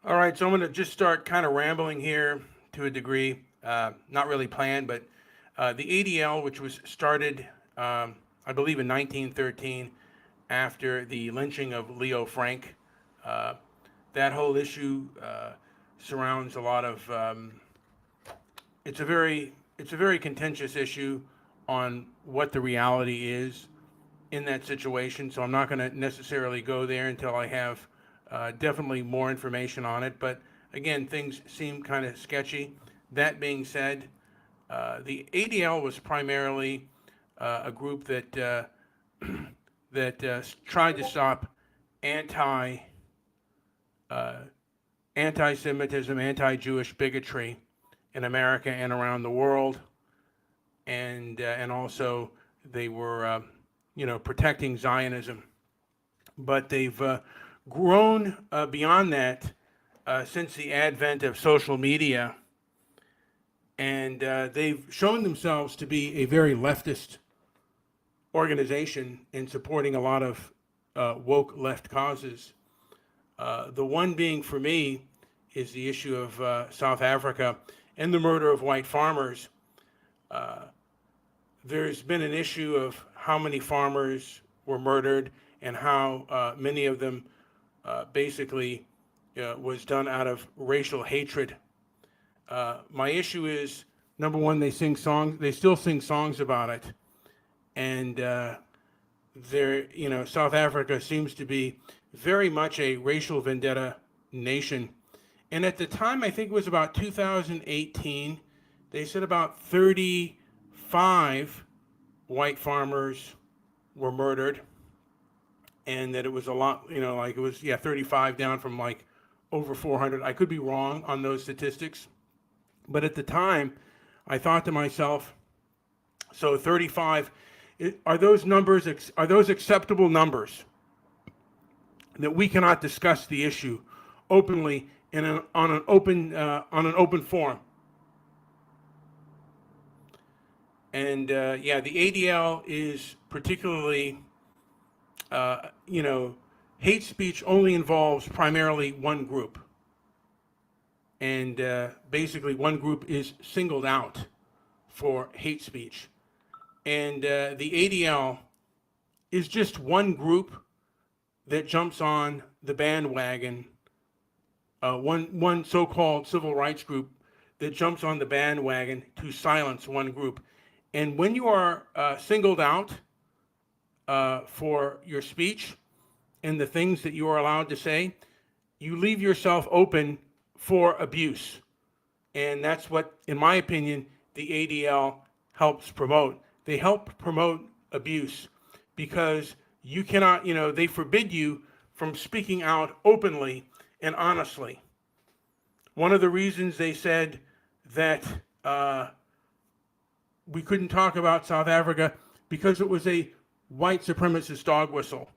All right, so I'm going to just start kind of rambling here to a degree, not really planned, but the ADL, which was started, I believe, in 1913 after the lynching of Leo Frank. Uh, that whole issue surrounds a lot of. It's a very contentious issue on what the reality is in that situation. So I'm not going to necessarily go there until I have definitely more information on it. But again, things seem kind of sketchy. That being said, the ADL was primarily a group that tried to stop anti uh, anti-Semitism, anti-Jewish bigotry in America and around the world, and also they were protecting Zionism. But they've grown beyond that since the advent of social media, and they've shown themselves to be a very leftist organization in supporting a lot of woke left causes. The one being for me is the issue of South Africa and the murder of white farmers. Uh, there's been an issue of how many farmers were murdered and how many of them basically was done out of racial hatred. My issue is number one, they sing songs, they still sing songs about it, and South Africa seems to be very much a racial vendetta nation. And at the time, I think it was about 2018, they said about 35 white farmers were murdered, and that it was a lot, like it was, 35 down from like over 400. I could be wrong on those statistics, but at the time, I thought to myself, so 35, are those numbers, are those acceptable numbers that we cannot discuss the issue openly on an open forum? And the ADL is particularly, hate speech only involves primarily one group. And basically, one group is singled out for hate speech. And the ADL is just one group that jumps on the bandwagon, one so-called civil rights group that jumps on the bandwagon to silence one group. And when you are singled out for your speech and the things that you are allowed to say, you leave yourself open for abuse. And that's what, in my opinion, the ADL helps promote. They help promote abuse because you cannot, they forbid you from speaking out openly and honestly. One of the reasons they said that we couldn't talk about South Africa because it was a white supremacist dog whistle.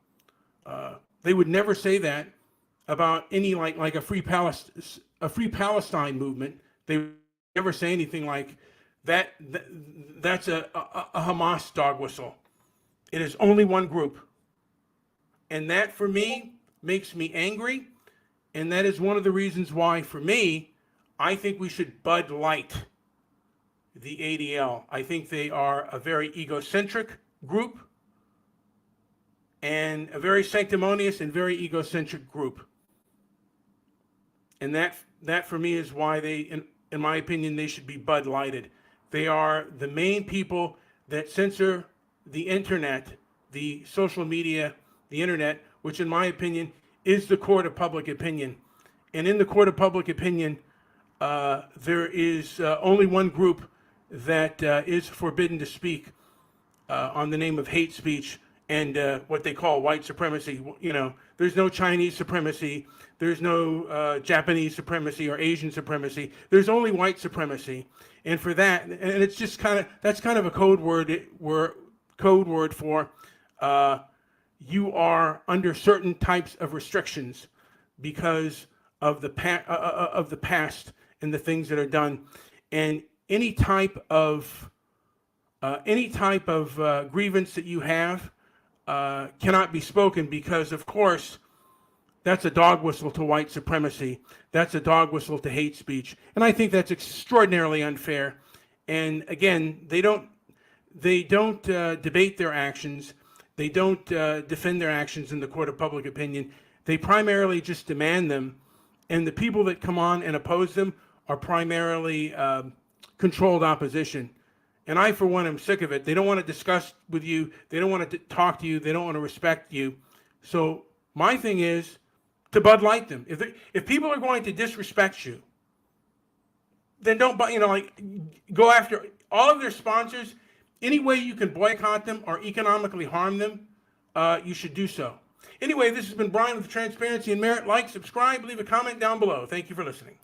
They would never say that about any like a free Palestine movement. They would never say anything like that. That's a Hamas dog whistle. It is only one group, and that for me makes me angry, and that is one of the reasons why, for me, I think we should Bud Light the ADL. I think they are a very egocentric group and a very sanctimonious and very egocentric group. And that for me is why they, in my opinion, they should be Bud Lighted. They are the main people that censor the internet, the social media, the internet, which in my opinion is the court of public opinion. And in the court of public opinion, there is only one group that is forbidden to speak on the name of hate speech and what they call white supremacy. There's no Chinese supremacy. There's no Japanese supremacy or Asian supremacy. There's only white supremacy. And for that, and it's just that's kind of a code word for you are under certain types of restrictions because of the past and the things that are done, and any type of grievance that you have cannot be spoken because, of course, That's a dog whistle to white supremacy. That's a dog whistle to hate speech. And I think that's extraordinarily unfair. And again, they don't debate their actions. They don't defend their actions in the court of public opinion. They primarily just demand them. And the people that come on and oppose them are primarily controlled opposition. And I, for one, am sick of it. They don't want to discuss with you. They don't want to talk to you. They don't want to respect you. So my thing is to Bud Light them. If people are going to disrespect you, then don't, like, go after all of their sponsors. Any way you can boycott them or economically harm them, you should do so. Anyway, this has been Brian with Transparency and Merit. Like, subscribe, leave a comment down below. Thank you for listening.